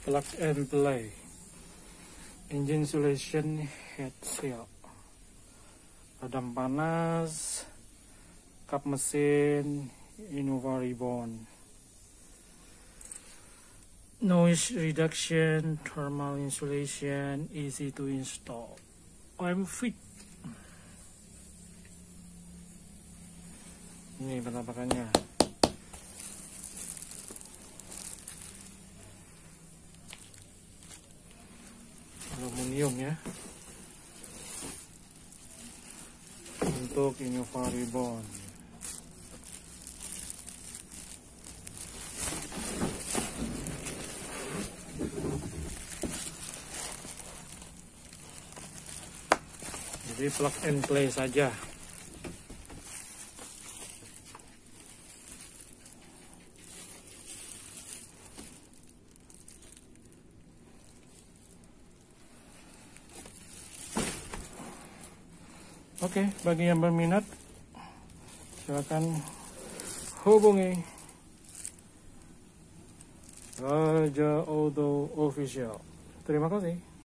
plug and play, engine insulation head seal, peredam panas, kap mesin, innova reborn, noise reduction, thermal insulation, easy to install. I'm fit. Ini penampakannya. Aluminium ya. Untuk innova reborn. Jadi plug and play saja. Oke, bagi yang berminat silakan hubungi Rajaauto Official. Terima kasih.